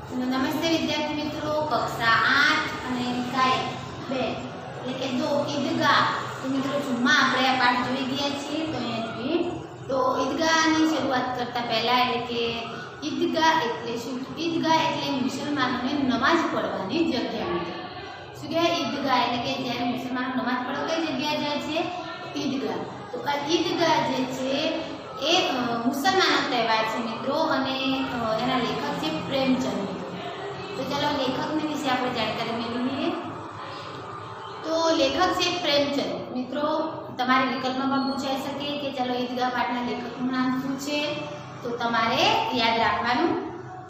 નમસ્તે વિદ્યાર્થી મિત્રો, કક્ષા 8 અને કાય 2 એટલે કે જો ઈદગાહ તો મિત્રો જુમ્મા આપણે આ પાઠ જોઈ ગયા છીએ તો અહીંયા જોઈએ તો ઈદગાહની શરૂઆત કરતા પહેલા એટલે કે ઈદગાહ એટલે શું? ઈદગાહ એટલે મુસલમાનોને નમાઝ પઢવાની જગ્યા મિત્રો. શું કહેવાય? ઈદગાહ એટલે કે જ્યારે મુસલમાનો નમાઝ પઢવા કઈ જગ્યાએ જાય છે? ઈદગાહ. તો આ ઈદગાહ જે છે એ મુસલમાનો તહેવાર છે મિત્રો અને એના લેખક છે પ્રેમચંદ. तो चलो लेखक ने विषय आप जानकारी मेळवी लईए। तो लेखक से प्रेमचंद मित्रों तमारे विकल्प में पूछाई सके कि चलो ईदगाह पाठना लेखकનું नाम શું છે? તો તમારે યાદ રાખવાનું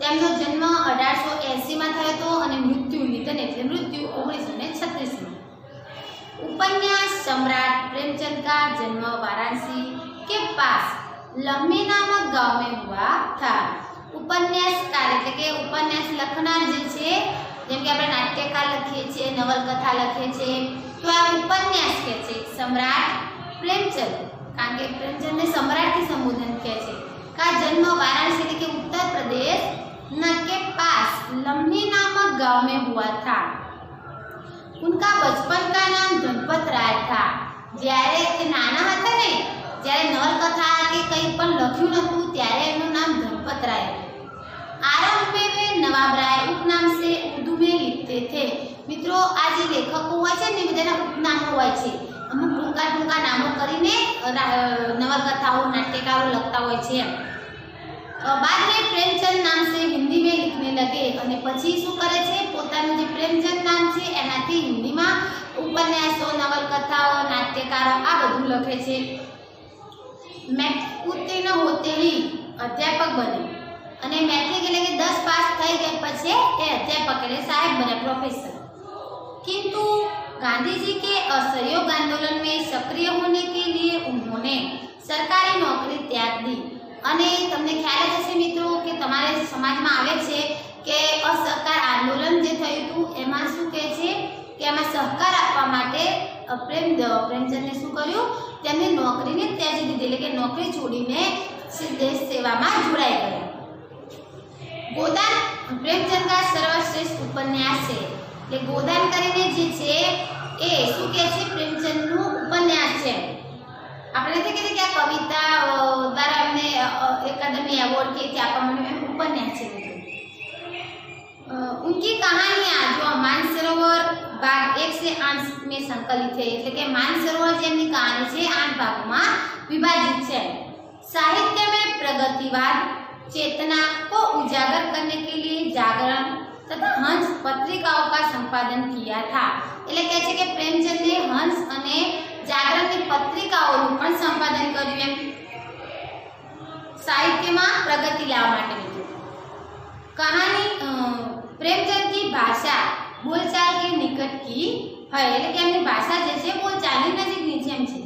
તેમનો જન્મ 1880 માં થયો હતો અને મૃત્યુ નિધન એટલે મૃત્યુ 1936 में। उपन्यास सम्राट प्रेमचंद का जन्म वाराणसी के पास लम्हे नामक गांव में हुआ था। उपन्यासकार એટલે કે ઉપન્યાસ લખનાર જે છે જેમ કે આપણે નાટ્યકાર લખીએ છીએ, નવલકથા લખીએ છીએ તો આ ઉપન્યાસ કહે છે સમ્રાટ પ્રેમચંદ, કારણ કે પ્રેમચંદને સમ્રાટથી સંબોધન કહે છે। का जन्म वाराणसी એટલે કે उत्तर प्रदेश न के पास लम्हे नामक गांव में हुआ था। उनका बचपन का नाम धनपत राय था। જ્યારે તે નાના હતા ને જ્યારે નવલકથા કે કંઈ પણ લખ્યું નહોતું ત્યારે એનું નામ ધનપત રાય હતું। आरंभ में वे नवाब राय उपनाम से उर्दू में लिखते थे। मित्रों आज लेखको હોય છે ને બધાના ઉપનામો હોય છે, અમુક ટૂંકા ટૂંકા નામો કરીને નવલકથાઓ નાટ્યકારો લખતા હોય છે। बाद में प्रेमचंद नाम से हिंदी में लिखने लगे અને પછી શું કરે છે પોતાનું જે પ્રેમચંદ નામ છે એનાથી હિન્દીમાં ઉપન્યાસો, નવલકથાઓ, નાટ્યકારો આ બધું લખે છે। મેટ્રિક उत्तीर्ण होते ही अध्यापक बने અને મેટ્રિક એટલે કે 10 પાસ થઈ ગયા પછી એ અધ્યાપક એટલે સાહેબ બન્યા, પ્રોફેસર। किंतु गांधी जी के असहयोग आंदोलन में सक्रिय होने के लिए उन्होंने सरकारी नौकरी त्याग दी। અને તમને ખ્યાલ જ હશે મિત્રો કે તમારે સમાજમાં આવે છે કે અસહકાર આંદોલન જે થયું હતું એમાં શું કહે છે કે એમાં સહકાર આપવા માટે પ્રેમચંદને શું કર્યું? તેમની નોકરીને ત્યાજી દીધી એટલે કે નોકરી છોડીને દેશ સેવામાં જોડાઈ ગયા। गोदान प्रेमचंद का सर्वश्रेष्ठ उपन्यास है એટલે ગોદાન કરીને જે છે એ શું કહે છે પ્રેમચંદનું ઉપન્યાસ છે। આપણે નથી કીધું કે આ કવિતા દ્વારા અમને એકાડમી એવોર્ડ કે ત્યાં આપણને ઉપન્યાસ છે। उनकी कहानियां जो मानसरोवर भाग 1 से 8 में संकलित है એટલે કે मानसरोवर જેમની કહાની છે 8 ભાગોમાં વિભાજિત છે। साहित्य में प्रगतिवाद चेतना को उजागर करने के लिए जागरण तथा हंस पत्रिकाओं का संपादन किया था। એટલે કહે છે કે પ્રેમચંદે હંસ અને જાગરણની પત્રિકાઓનું પણ સંપાદન કર્યું એમ સાહિત્યમાં પ્રગતિ લાવવા માટે મિત્રો। કહાની પ્રેમચંદ की भाषा बोलचाल के निकट की है એટલે કે એમની ભાષા જે છે બોલચાલની નજીકની છે એમ છે।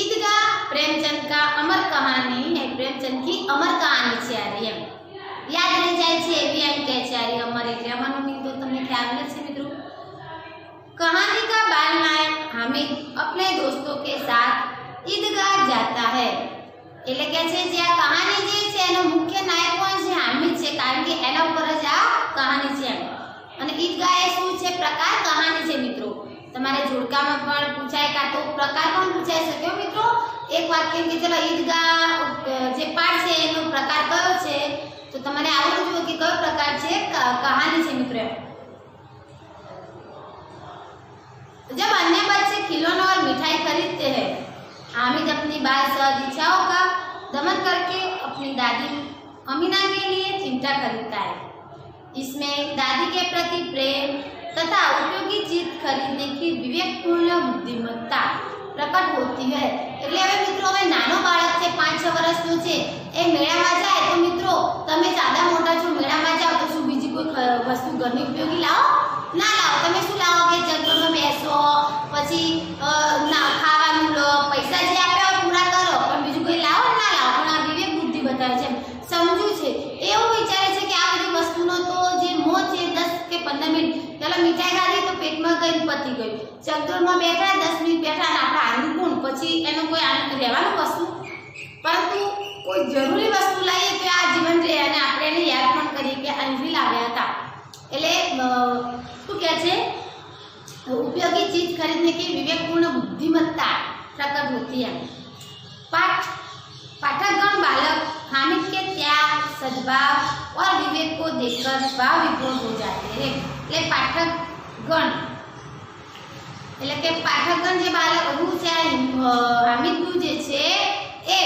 ईदगाह प्रेमचंद का अमर कहानी है, प्रेमचंद की अमर कहानी છે આ એમ યાદ રહી જાય છે એવી એમ કહે છે આ અમર એટલે અમરનો મીનિંગ તો તમને ખ્યાલ જ છે મિત્રો। कहानी का बाल नायक हामिद अपने दोस्तों के साथ ईदगाह जाता है એટલે કે છે જે આ કહાની જે છે એનો મુખ્ય નાયક કોણ છે? હામિદ છે, કારણ કે એના ઉપર જ આ કહાની છે અને ઈદગાહ એ શું છે? પ્રકાર કહાની છે મિત્રો। તમારે જોડકામાં પણ પૂછાય કાં તો પ્રકાર પણ પૂછાઈ શકે મિત્રો। એક વાક્ય કે ચલો ઈદગાહ જે પાઠ છે એનો પ્રકાર કયો છે તો તમારે આવડવું જોઈએ કે કયો પ્રકાર છે? કહાની છે મિત્રો। जब अन्य बच्चे खिलौने और मिठाई खरीदते हैं हामिद अपनी बाल सहज इच्छाओं का दमन करके अपनी दादी अमीना के लिए चिमटा खरीदता है। इसमें दादी के प्रति प्रेम तथा उपयोगी चीज खरीदने की विवेकपूर्ण बुद्धिमत्ता प्रकट होती है। એટલે હવે મિત્રો હવે નાનો બાળક છે 5-6 વર્ષનો છે એ મેળામાં જાય તો મિત્રો તમે સાદા મોટા છો મેળામાં જાઓ તો શું બીજી કોઈ વસ્તુ ઘરની ઉપયોગી લાવો? ના લાવો। તમે શું લાવો કે જંગલમાં બેસો પછી ખાવાનું લો, પૈસા જે આપ્યા હોય પૂરા કરો પણ બીજું કોઈ લાવો ના લાવો। પણ આ વિવેક બુદ્ધિ બતાવે છે, સમજુ છે, એવું વિચારે છે કે આ બધી વસ્તુનો તો જે મોહ છે 10 કે 15 મિનિટ ચાલો મીઠાઈ ખાધી તો પેટમાં ગઈ પતી ગયું, ચકડોળમાં બેઠા 10 મિનિટ બેઠા અને આપણે આનંદ કોણ પછી એનો કોઈ આનંદ રહેવાનું વસ્તુ, પરંતુ કોઈ જરૂરી વસ્તુ લાવીએ તો આ જીવન રહે અને આપણે એને યાદ પણ કરીએ કે એટલે શું કહે છે, उपयोगी चीज खरीदने की विवेकपूर्ण बुद्धिमत्ता प्रकट होती है। पाठकगण बालक हामिद के त्याग, सद्भाव और विवेक को देखकर भाव विभोर हो जाते हैं। એટલે પાઠકગણ એટલે કે પાઠકગણ જે બાળક છે હામિદનું જે છે એ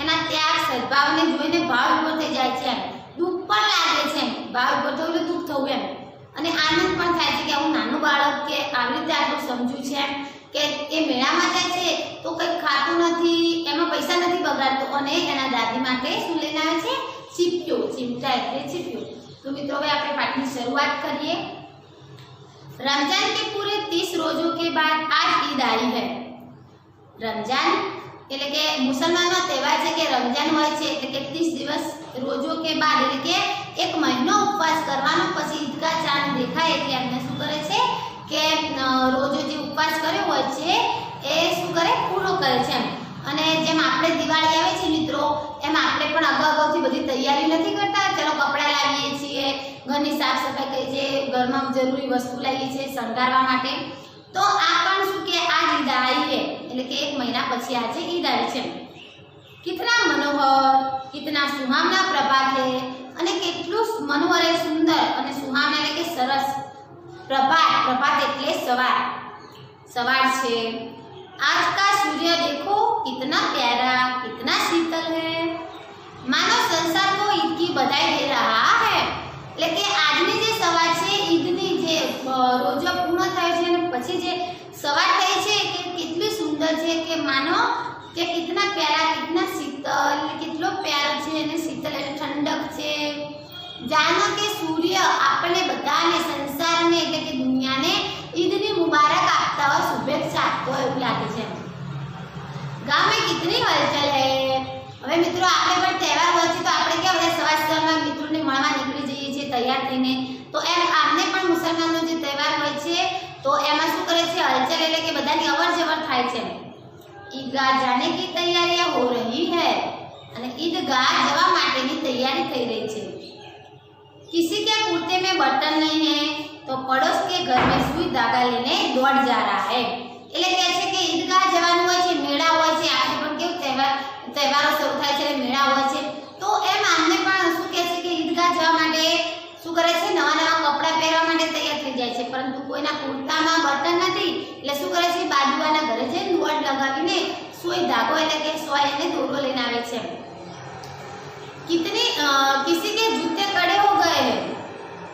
એના ત્યાગ સદ્ભાવને જોઈને ભાવ વિભોર થઈ જાય છે, દુઃખ પણ લાગે છે, ભાવ વિભોર થયું એટલે દુઃખ થવું એમ, અને આનંદ પણ થાય છે કે હું નાનું બાળક કે આવી રીતે આટલું સમજ્યું છે કે એ મેળામાં જાય છે તો કંઈક ખાતું નથી, એમાં પૈસા નથી બગાડતો, અને એના દાદી માટે શું લઈને આવે છે, ચીપિયો, ચીમટા એટલે ચીપિયો। तो मित्रों હવે આપણે પાઠની શરૂઆત કરીએ। रमजान के पूरे 30 रोजों के बाद आज ईद आई है। रमजान એટલે કે મુસલમાનનો તહેવાર છે કે રમજાન હોય છે, એટલે કે 30 દિવસ રોજો કે બાદ એટલે કે એક મહિનો ઉપવાસ કરવાનો, પછી ઈદગાહ ચાંદ દેખાય એટલે એમને શું કરે છે કે રોજો જે ઉપવાસ કર્યો હોય છે એ શું કરે, પૂરો કરે છે। અને જેમ આપણે દિવાળી આવે છે મિત્રો, એમ આપણે પણ અગાઉથી બધી તૈયારી નથી કરતા, ચલો કપડાં લાવીએ છીએ, ઘરની સાફ સફાઈ કરીએ છીએ, ઘરમાં જરૂરી વસ્તુ લાવીએ છીએ શણગારવા માટે, તો આ પણ શું કે आज ईद आई है એટલે કે એક મહિના પછી આજે ઈદ આવી છે। कितना मनोहर, कितना सुहावना प्रभात है, અને કેટલું મનોહર એ સુંદર અને સુહાવના એટલે કે સરસ પ્રભાત, પ્રભાત એટલે સવાર, સવાર છે। आज का सूर्य देखो कितना प्यारा, कितना शीतल है, मानो संसार को ईद की बधाई दे रहा है। એટલે કે આજની જે સવાર છે ઈદની જે રોજો પૂર્ણ થાય છે અને પછી જે સવાર થઈ છે કે કેટલી સુંદર છે કે માનો કે કિतना प्यारा, कितना शीतल, કેટલો પ્યારો છે અને શીતલ એટલે ઠંડક છે। જાણો કે સૂર્ય આપણે બધાને, સંસારને એટલે કે દુનિયાને ઈદની મુબારક આપતા હોય, શુભેચ્છા આપતો હોય એવું લાગે છે। ગામ में कितनी हलचल है। હવે મિત્રો આપણે પણ તહેવાર હોય છે તો આપણે કેવું બધા સવાર સવારમાં મિત્રોને મળવા નીકળી જઈએ છીએ તૈયાર થઈને, તો એમ આમને પણ મુસલમાનનો જે તહેવાર હોય છે તો એમાં શું કરે છે, હલચલ એટલે કે બધાની અવર જવર થાય છે। ईदगाह जाने की तैयारियां हो रही है, અને ईदगाह जवा માટેની તૈયારી થઈ રહી છે। किसी के कुर्ते में बटन नहीं है तो पड़ोस के घर में सुई धागा लेने दौड़ जा रहा है। એટલે કહે છે કે ઈદગાહ જવાનું હોય છે, મેળા હોય છે, આપણે પણ કેવું તહેવારો શરૂ થાય છે મેળા હોય છે, તો એમ આમને પણ શું કહે છે કે ઈદગાહ જવા માટે શું કરે છે, નવા નવા કપડાં પહેરવા માટે તૈયાર થઈ જાય છે, પરંતુ કોઈના કુર્તામાં બટન નથી એટલે શું કરે છે, બાજુવાળાના ઘરે જઈને દોડ લગાવીને સુઈ ધાગો એટલે કે સોય અને દોરો લઈને આવે છે। किसी के जूते कड़े हो गए हैं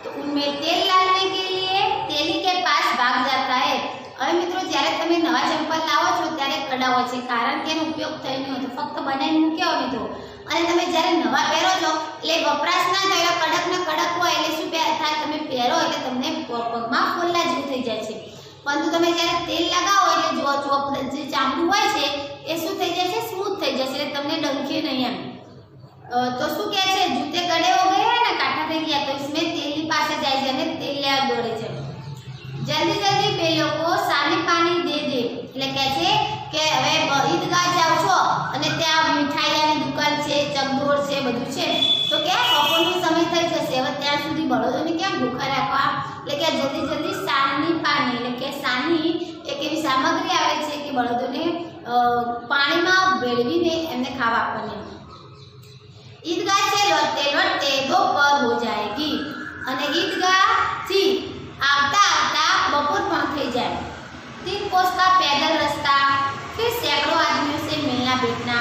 तो उनमें तेल डालने के लिए तेली के पास भाग जाता है। હવે મિત્રો જ્યારે તમે નવા ચંપલ લાવો છો ત્યારે કડા હોય છે, કારણ કે એનો ઉપયોગ થઈ નહીં હોતો, ફક્ત બનાવીને મૂક્યા હોય મિત્રો, અને તમે જ્યારે નવા પહેરો છો એટલે વપરાશ ના થાય, કડક ને કડક હોય એટલે શું થાય, તમે પહેરો એટલે તમને પગમાં ફોલ્લા જેવું થઈ જાય છે, પરંતુ તમે જ્યારે તેલ લગાવો એટલે જે ચામડું હોય છે એ શું થઈ જાય છે, સ્મૂથ થઈ જશે, એટલે તમને ડંખે નહીં એમ। तो શું કહે છે, જૂતે કડે હો ગયા ને કાઠા થઈ ગયા, તો इसमें તેલની પાસે જાય છે અને તેલ લેવા દોડે છે। જલ્દી જલ્દી બે લોકો સાની પાણી દે દે એટલે કહે છે કે હવે ઈદગાહ જાવ છો અને ત્યાં મીઠાઈની દુકાન છે, ચકદોર છે, બધું છે, તો કે બપોરનો સમય થઈ જશે, હવે ત્યાં સુધી બળદોને કેમ ભૂખા રાખવા, એટલે કે જલ્દી જલ્દી સાની પાણી એટલે કે સાની એક એવી સામગ્રી આવે છે કે બળદોને પાણીમાં ભેળવીને એમને ખાવા આપવાની। ईदगाह से लौटते लौटते दोपहर हो जाएगी, અને ईदगाह થી આવતા આવતા બપોર પણ થઈ જાય। 3 कोस का पैदल रास्ता, फिर सैकड़ों आदमियों से मिलना बैठना,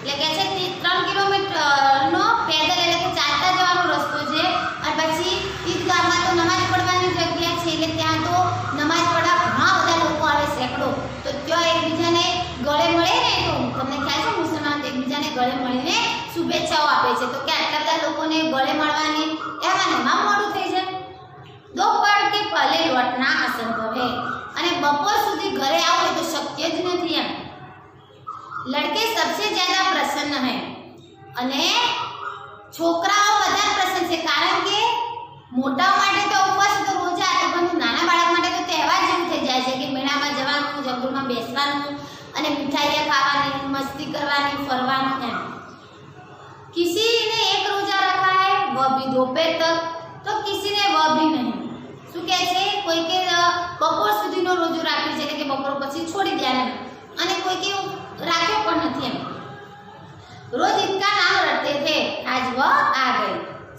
એટલે કે છે 3 કિલોમીટરનો પેદલ એટલે કે ચાલતા જવાનો રસ્તો છે, અને પછી ઈદગાહમાં તો નમાઝ પડવાની જગ્યા છે એટલે ત્યાં તો નમાઝ પડવા ઘણા બધા લોકો આવે, સેંકડો, તો ત્યાં એકબીજાને ગળે મળે ને, તો તમને ખ્યાલ છે મુસલમાન એકબીજાને ગળે મળીને શુભેચ્છાઓ આપે છે, તો કે આટલા બધા લોકોને ગળે મળવાની એમાં મોડું થઈ જાય। दोपहर के पहले लौटना असंभव है, અને બપોર સુધી ઘરે આવો તો શક્ય જ નથી એમ। લડકે સબસે જ્યાદા પ્રસન્ન હૈ, અને છોકરાઓ વધારે પ્રસન્ન છે, કારણ કે મોટાઓ માટે તો ઉપવાસ તો રોજા, પરંતુ નાના બાળક માટે તો તહેવાર જેવું થઈ જાય છે કે મેળામાં જવાનું, જંગલમાં બેસવાનું અને મીઠાઈયા ખાવાની, મસ્તી કરવાની, ફરવાનું એમ। किसी ने एक रोजा रखा है वह भी दोपहर तक, तो किसी ने वह भी नहीं। શું કહે છે? કોઈ કે બપોર સુધીનો રોજો રાખ્યો છે એટલે કે બપોર પછી છોડી દે અને કોઈ કે રાખ્યો પણ નથી એમ। रोज ईद का नाम रटते थे, आज वह आ गई।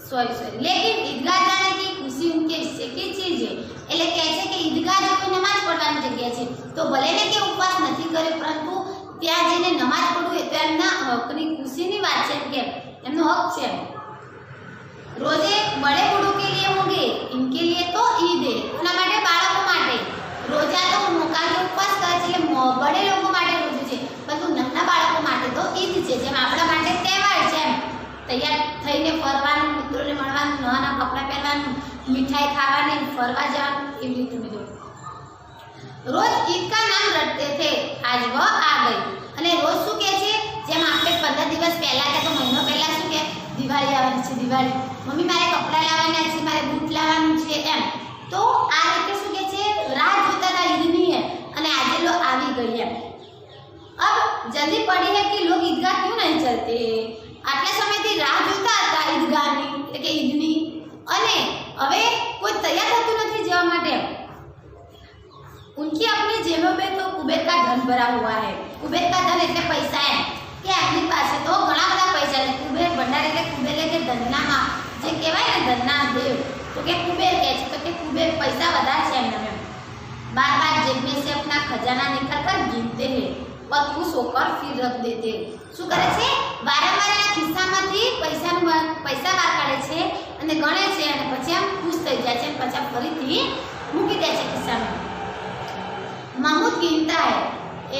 सॉरी लेकिन ईदगाह जाने की खुशी उनके हिस्से की चीज है। એટલે કહે છે કે ઈદગાહ જવું નમાજ પઢવાની જગ્યા છે, તો ભલે ને કે ઉપવાસ નથી કરે પરંતુ ત્યાં જઈને નમાજ પઢવું એ તો એમના હકની ખુશીની વાત છે કે એમનો હક છે। રોજે બડે બૂढ़ों के लिए होंगे, इनके लिए तो ईद है। એના માટે બાળકો માટે રોજા તો કારણ કે ઉપવાસ કરે છે એટલે બડે લોકો માટે રોજુ છે, પરંતુ નાના બાળકો માટે તો ઈદ છે, જેમ આપણા માટે તહેવાર છે એમ। તૈયાર થઈને ફરવાનું, મિત્રોને મળવાનું, નવા કપડાં પહેરવાનું, મીઠાઈ ખાવાની, ફરવા જવાનું, એવી રીતે મિત્રો રોજ ઈદ કા નામ રટતે થે, આજ વહ આ ગઈ। અને રોજ શું કહે છે? જેમ આપણે 15 દિવસ પહેલા કે તો મહિનો પહેલા શું કે દિવાળી આવવાની છે, દિવાળી મમ્મી મારે કપડાં લાવવાના છે, મારે બૂટ લાવવાનું છે એમ। તો આ રીતે શું કહે છે? રાહ જોતા હતા ઈદની है અને આજે લો આવી ગઈ એમ। अब जल्दी पड़ी है कि लोग ईदगाह क्यों नहीं चलते? आटला समयથી રાહ જોતા હતા ઈદગાહની એટલે કે ઈદની અને હવે કોઈ તૈયાર થતું નથી જવા માટે। उनकी अपनी जेबों में तो कुबेर का धन भरा हुआ है। कुबेर का धन એટલે પૈસા એમ કે આપણી પાસે તો ઘણા બધા પૈસા છે। કુબેર ભંડાર એટલે કુબેર એટલે ધનનામાં જે કહેવાય ને ધનના દેવ, તો કે कुबेर કહે છે, તો કે कुबेर પૈસા વધારે છે એમને। बार बार जेब में से अपना खजाना निकाल कर गिनते हैं और खुश होकर फिर रख देते। શું કરે છે? વારંવાર એના ખિસ્સામાંથી પૈસા બહાર કાઢે છે અને ગણે છે અને પછી આમ ખુશ થઈ જાય છે અને પછી ફરીથી મૂકી દે છે ખિસ્સામાં। महमूद गिनता है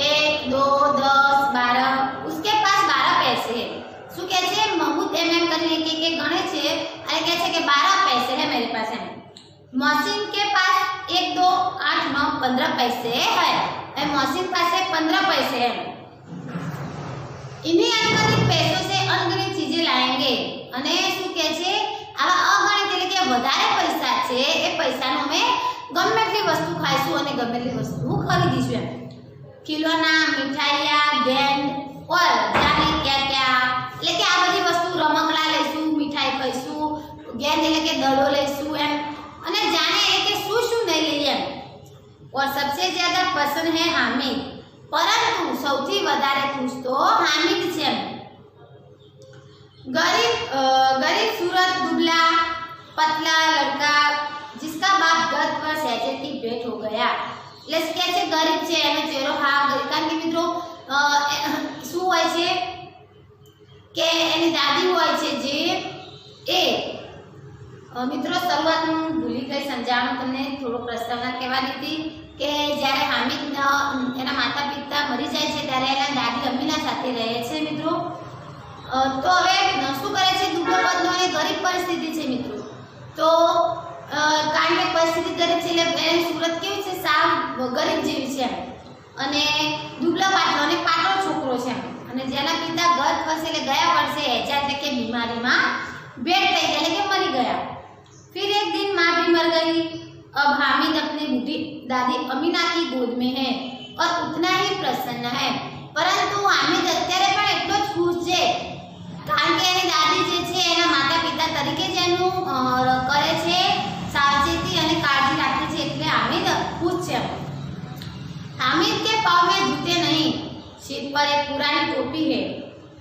1 2 10 12, उसके पास 12 पैसे है। શું કહે છે? महमूद એમ કરીને એક ગણે છે અને કહે છે કે 12 पैसे है मेरे पास है। मौसिन के पास 1 2 8 9 15 पैसे है। मौसिन पास 15 पैसे है। इन्हीं अनगिनत पैसों से अनगिनत चीजें लाएंगे। અને શું કહે છે? આવા અગણિત એટલે કે વધારે પૈસા છે એ પૈસાનો અમે ગમે એટલી વસ્તુ ખાઈશું અને ગમે એટલી વસ્તુ ખરીદીશું એમ। ખિલોના, મિઠાઈયા, ગેંદ ઓર જાને ક્યા ક્યા એટલે કે આ બધી વસ્તુ રમકડા લઈશું, મિઠાઈ ખાઈશું, ગેંદ એટલે કે દડો લઈશું એમ અને જાને એટલે કે શું શું નહીં લઈએ એમ। और सबसे ज्यादा पसंद है हामिद, परंतु સૌથી વધારે ખુશ તો હામિદ છે એમ। गरीब सूरत दुबला पतला लड़का जिसका बाप गत वर्ष हैजे की भेंट हो गया। એટલે કે છે ગરીબ છે એનો ચહેરો હાવ ગરીબ, કારણ કે મિત્રો શું હોય છે કે એની દાદી હોય છે જે એ મિત્રો શરૂઆતમાં ભૂલી ગઈ સમજાવવાનું તમને થોડો પ્રસ્તાવના કહેવા દીધી કે જ્યારે હામિદ એના માતા પિતા મરી જાય છે ત્યારે એના દાદી અમીના સાથે રહે છે મિત્રો। તો હવે શું કરે છે? દુબળો પતલો અને ગરીબ પરિસ્થિતિ છે મિત્રો। તો કારણ કે પરિસ્થિતિ ગરીબ છે એટલે સુરત કેવી છે? સાવ ગરીબ જેવી છે અને દુબળો પાટલો અને પાટલો છોકરો છે અને જેના પિતા ગત વર્ષે એટલે ગયા વર્ષે હેજા એટલે કે બીમારીમાં भेंट થઈ ગયા એટલે કે મરી ગયા। फिर एक दिन माँ भी मर गई। अब हामिद अपनी बूढ़ी दादी अमीना की गोद में है और उतना ही प्रसन्न है। परंतु हामिद અત્યારે પણ એટલો જ ખુશ છે કારણ કે એની દાદી જે છે એના માતા પિતા તરીકે જેનું કરે છે સાવચેતી અને કાળજી રાખે છે એટલે હામિદ ખુશ છે। हामिद के पाँव में जूते नहीं, सिर पर एक पुरानी टोपी है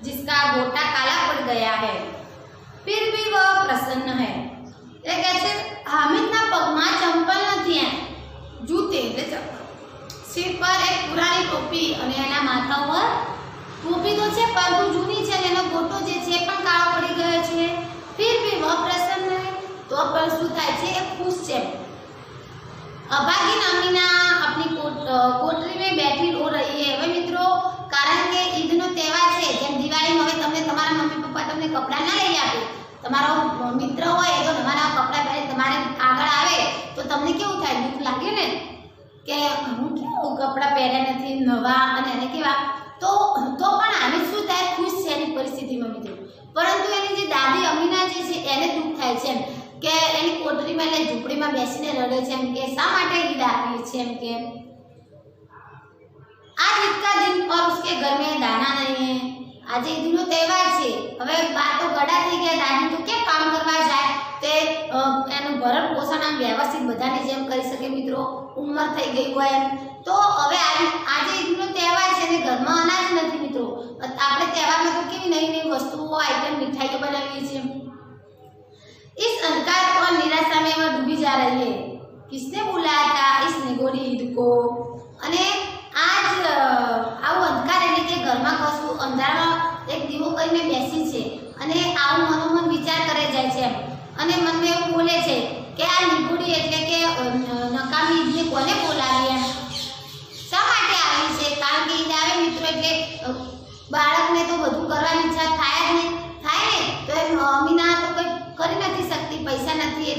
जिसका गोटा काला पड़ गया है, फिर भी वह प्रसन्न है। એટલે કે છે હામિદના પગમાં ચંપલ નથી એમ, જૂતે એટલે ચંપલ, સિર પર એક પુરાની ટોપી અને એના માથા પર ટોપી તો છે પરંતુ જૂની છે અને એનો ગોટો જે છે પણ કાળો પડી ગયો છે। फिर भी वह प्रसन्न है, तो પણ શું થાય છે? એ ખુશ છે। अभागिन अमीना अपनी कोठरी में बैठी रो रही है। હવે મિત્રો કારણ કે ઈદનો તહેવાર છે, જેમ દિવાળીમાં હવે તમને તમારા મમ્મી પપ્પા તમને કપડાં ના લઈ આપે, તમારો મિત્ર હોય તો તમારા કપડાં પહેરી તમારે આગળ આવે તો તમને કેવું થાય? દુઃખ લાગે ને કે હું કેવું કપડાં પહેર્યા નથી નવા અને એને કેવા, તો પણ હામિદ શું થાય? ખુશ છે એની પરિસ્થિતિમાં મિત્રો। પરંતુ એની જે દાદી અમીના જે છે એને દુઃખ થાય છે એમ કે એની કોઠરીમાં એટલે ઝૂંપડીમાં બેસીને રડે છે એમ કે શા માટે ઈદ આવી છે એમ કે आज ईद का दिन और उसके घर में दाना नहीं है। आज ईदનો તહેવાર છે, હવે બા તો ગડા થઈ ગયા, દાદી તો ક્યાં કામ કરવા જાય તે એનો વ્યવસ્થિત બધાની જેમ કરી શકે મિત્રો, ઉંમર થઈ ગઈ હોય એમ. તો હવે આજે ઈદનો તહેવાર છે ને ઘરમાં અનાજ નથી મિત્રો, આપણે તહેવારમાં તો કેવી નવી નવી વસ્તુઓ આઈટમ મીઠાઈઓ બનાવીએ છીએ. इस अंधकार और निराशा में वह डूबी जा रही है, किसने बुलाया था इस निगोरी ईद को. અને આજ આવું અંધકાર એટલે કે ઘરમાં કશું અંધારામાં એક દીવો કરીને બેસી છે અને આવું મનોમન વિચાર કરે જાય છે અને મનમાં એવું બોલે છે કે આ નિગોરી એટલે કે નકામી ઈદને કોને બોલાવી એમ, શા માટે આવી છે. કારણ કે ઈદ આવે મિત્રો એટલે બાળકને તો બધું કરવાની ઈચ્છા થાય જ નહીં, થાય ને તો એમ અમીના તો કંઈ કરી નથી શકતી, પૈસા નથી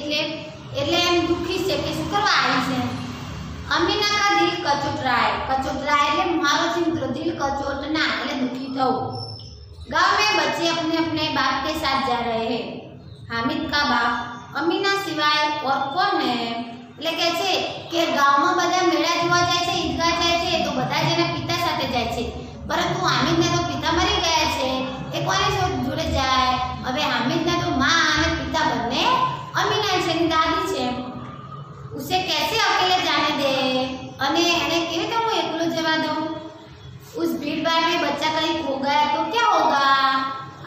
એટલે એમ દુઃખી છે કે શું કરવા આવી છે. अमीना का दिल कचोट रहा है, कचोट रहा है એટલે મારો છે મિત્રો, દિલ કચોટના એટલે દુખી થવું. गांव में बच्चे अपने अपने बाप के साथ जा रहे हैं. हामिद का बाप अमीना सिवाय और कौन है. એટલે કે છે કે ગામમાં બધા મેળા જોવા જાય છે, ઈદગાહ જાય છે તો બધા જ એના પિતા સાથે જાય છે, પરંતુ હામિદના તો પિતા મરી ગયા છે, એ કોની જોડે જાય. હવે હામિદના તો માં અને પિતા બંને અમીના છે, એની દાદી છે. उसे कैसे अकेले जाने दे અને એને કેવી રીતે હું એકલો જવા દઉં. उस भीड़ भाड़ में बच्चा कहीं खो गया तो क्या होगा.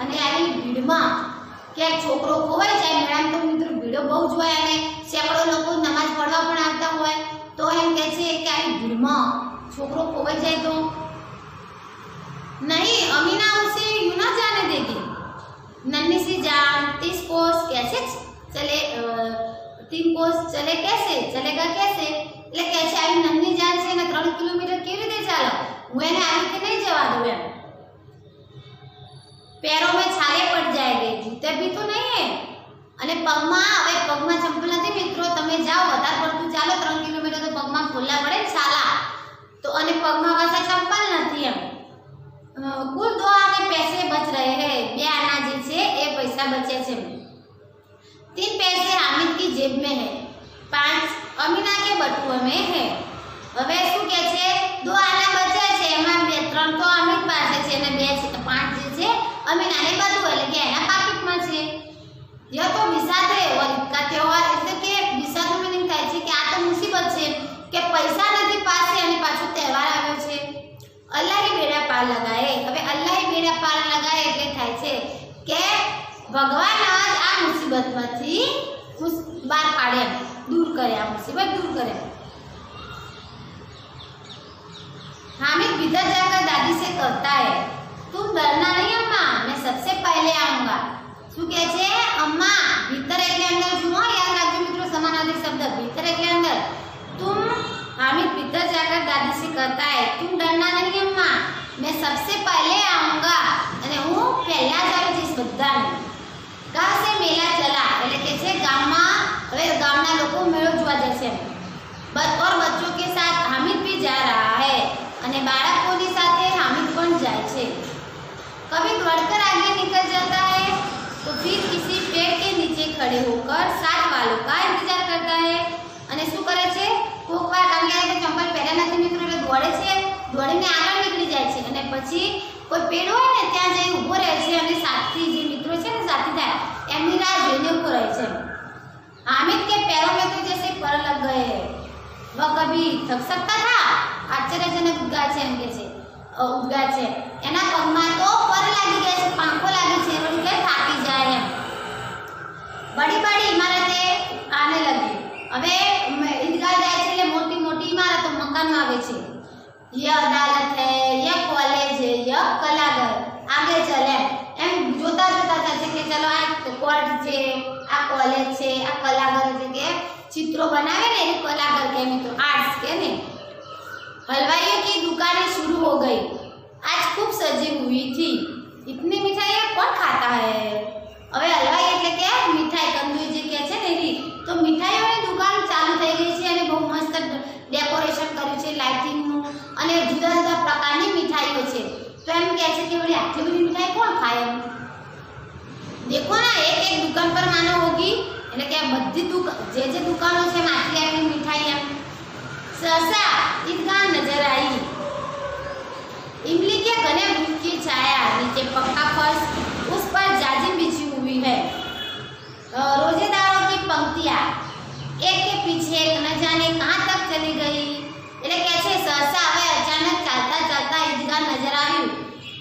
અને આવી ભીડમાં ક્યાંક છોકરો ખોવાઈ જાય, મેળામાં તો મિત્રો ભીડો બહુ જ હોય અને સેંકડો લોકો નમાજ પઢવા પણ આવતા હોય, તો એમ કહે છે કે આવી ભીડમાં છોકરો ખોવાઈ જાય તો. नहीं अमीना उसे यूं ना जाने देगी. नन्ही सी जान 30 कोस कैसे चले, 3 कोस चले कैसे, चलेगा कैसे. એટલે કે છે આવી નન્હી જાન છે ને 3 કિલોમીટર કેવી રીતે ચાલે, હું એને આવી રીતે નહીં જવા દઉં એમ. पैरों में छाले पड़ जाएंगे, जूते भी तो नहीं है. અને પગમાં, હવે પગમાં ચંપલ નથી મિત્રો, તમે જાઓ વધારે પડતું ચાલો 3 કિલોમીટર તો પગમાં ખોલ્લા પડે છાલા તો, અને પગમાં પાછા ચંપલ નથી એમ. कुल 2 आने पैसे बच रहे हैं, 2 आना જે છે એ પૈસા બચે છે. 3 पैसे हामिद की जेब में है, 5 अमीना के बटुए में है. હવે શું કહે છે, 2 આના બચે છે, એમાં 3 તો હામિદ પાસે છે અને 5 જે છે અમીનાને બધું એટલે કે એના પાકીટમાં છે. यह तो विषाद है और इसका त्योहार, એટલે કે વિષાદનો મીનિંગ થાય છે કે આ તો મુસીબત છે કે પૈસા નથી પાસે અને પાછો તહેવાર આવ્યો છે. અલ્લાહ ही बेड़ा पार लगाए. હવે અલ્લાહ ही बेड़ा पार लगाए એટલે થાય છે કે ભગવાન જ આ મુસીબતમાંથી બહાર પાડે, दूर करे, આ मुसीबत दूर करे. हामिद भीतर जाकर दादी से कहता है तुम डरना नहीं अम्मा, मैं सबसे पहले आऊंगा. શું કહે છે, અમ્મા ભીતર એટલે અંદર જુઓ, યાદ રાખજો મિત્રો સમાનાર્થી શબ્દ, ભીતર એટલે અંદર. तुम हामिद भीतर जाकर दादी से कहता है तुम डरना नहीं अम्मा, मैं सबसे पहले आऊंगा. અને હું પહેલા જ આવી જઈશ બધાને. गांव से मेला चला એટલે કે છે ગામમાં, હવે ગામના લોકો મેળો જોવા જાય છે और बच्चों के साथ हामिद भी जा रहा है. અને બાળકોની સાથે हामिद પણ જાય છે. कभी दौड़कर आगे निकल जाता है तो फिर किसी पेड़ के नीचे खड़े होकर साथ वालों का इंतजार करता है. અને શું કરે છે, કોક વાર કારણ કે ચંપલ પહેર્યા નથી મિત્રો એટલે દોડે છે, દોડીને આગળ નીકળી જાય છે અને પછી કોઈ પેડ હોય ને ત્યાં જઈ ઊભો રહે છે અને સાથી જે મિત્રો છે ને સાથી થાય એમની રાહ જોઈને ઊભો રહે છે. हामिद के पैरों में तो जैसे पर लग गए हैं, वह कभी थक सकता था. આશ્ચર્યજનક ઉદ્ગાર છે એમ કે છે, ઉદ્ગાર છે એના પગમાં તો પર લાગી ગયા છે, પાંખો લાગી છે એટલે થાકી જાય એમ. बड़ी बड़ी इमारतें आने लगी. હવે ઈદગાહ જાય છે એટલે મોટી મોટી ઇમારતો મકાનો આવે છે. यह अदालत है, यह कॉलेज है, यह कलाघर. आगे चले એમ જોતા જોતા થાય છે કે ચલો આ કોર્ટ છે, આ કોલેજ છે, આ કલાઘર એટલે કે ચિત્રો બનાવે ને એ કલાઘર કે મિત્રો, આર્ટ્સ કે ને. हलवाइयों की दुकानें शुरू हो गई, आज खूब सजी हुई थी. इतनी मिठाई कौन खाता है. હવે હલવાઈ એટલે કે મીઠાઈ કંદુઈ જે કહે છે ને એવી, તો મીઠાઈઓની દુકાન ચાલુ થઈ ગઈ છે અને બહુ મસ્ત ડેકોરેશન કર્યું છે લાઇટિંગનું અને જુદા જુદા પ્રકારની મીઠાઈઓ છે. તો એમ કહે છે કે વળી આટલી બધી મીઠાઈ કોણ ખાય એમ. देखो ना एक एक दुकान पर मानो होगी એટલે કે આ બધી જે દુકાનો છે એમાં આટલી આટલી મીઠાઈ એમ. सहसा ईदगाह नजर आई. इमली के घने वृक्ष की छाया, नीचे पक्का फर्श, उस पर जाजिम बिछी हुई है. रोजेदारों की पंक्तियां एक के ઈદગાહ નજર આવ્યું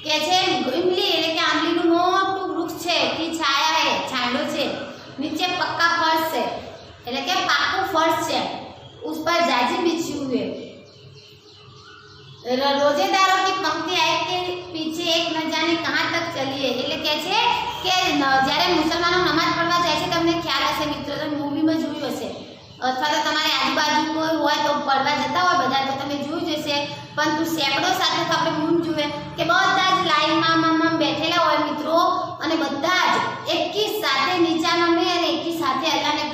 કે છે ઇમલી એટલે કે આંબલીનું મોટું વૃક્ષ છે કે છાયા હે છાંયડો છે નીચે પક્કા ફર્શ છે એટલે કે પાકું ફર્શ છે उस पर जाजी बिछी हुई है रोजेदारों की पंक्ति आई के पीछे एक न जाने कहां तक चली है એટલે કે છે કે જ્યારે મુસલમાનો નમાઝ પડવા જાય છે તમને ખ્યાલ હશે મિત્રો તમે મૂવીમાં જોયું હશે અથવા તો તમારી આજુબાજુ કોઈ હોય તો પડવા જતા હોય બધા તો તમે જોયું જ હશે પરંતુ સેંકડો સાથે તો આપણે મૂન જુએ કે બધા જ લાઈનમાં બેઠેલા હોય મિત્રો અને બધા જ એકી સાથે નીચા નમે અને એકી સાથે અલ્લાહને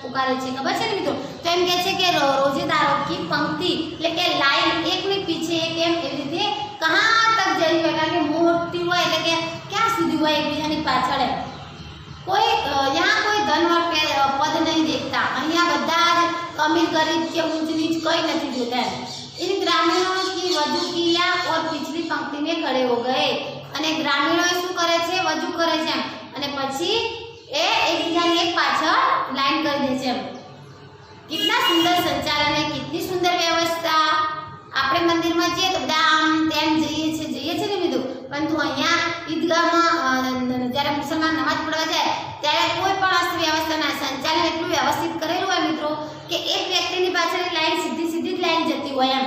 પુકારે છે ખબર છે ને મિત્રો તો એમ કહે છે કે રોजेदारों की पंक्ति એટલે કે લાઈન એકની પીછે એક એમ એવી રીતે કહાં તક જઈ હોય કારણ કે મોટી હોય એટલે કે ક્યાં સુધી હોય એકબીજાની પાછળ कोई यहाँ कोई धन और पद नहीं देखता अहिया બધા જ अमीर गरीब के ऊंच नीच कोई नहीं જોતા इन ग्रामीणों की वजू किया और पिछली पंक्ति में खड़े हो गए અને ગ્રામીણોએ શું કરે છે વજુ કરે છે અને પછી એ એકબીજાની એક પાછળ લાઈન કરી દે છે कितना सुंदर संचालन है कितनी सुंदर व्यवस्था આપણે મંદિરમાં જઈએ તો બધા આમ તેમ જઈએ છે ને બીજું પરંતુ અહીંયા ઈદગાહમાં જ્યારે મુસલમાન નમાઝ પડવા જાય ત્યારે કોઈ પણ અસ્ત વ્યવસ્થાના સંચાલન એટલું વ્યવસ્થિત કરેલું હોય મિત્રો કે એક વ્યક્તિની પાછળ લાઈન સીધી જ લાઈન જતી હોય એમ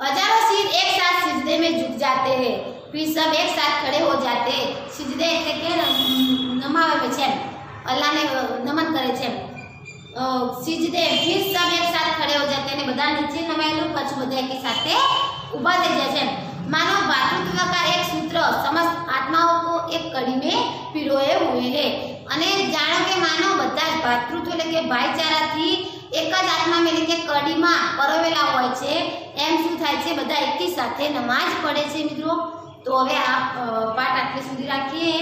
हजारों सिर एक साथ सिजदे में झुक जाते हैं फिर सब एक साथ खड़े हो जाते हैं सिजदे એટલે કે નમાવે છે અલ્લાહને નમન કરે છે सिजदे फिर सब एक साथ खड़े हो जाते हैं બધા નીચે નમાયેલું પછી બધા એક સાથે ઊભા થઈ જાય છે मानो भातृत्व का एक सूत्र समस्त आत्माओं को एक कड़ी में पिरोए हुए है અને જાણો કે માનવ બધા જ ભાતૃત્વ એટલે કે ભાઈચારાથી એક જ આત્મામાં એટલે કે કડીમાં પરોવેલા હોય છે એમ શું થાય છે બધા એકી સાથે નમાઝ પડે છે મિત્રો તો હવે આ પાઠ આટલે સુધી રાખીએ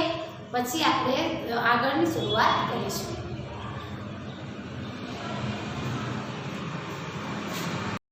પછી આપણે આગળની શરૂઆત કરીશું।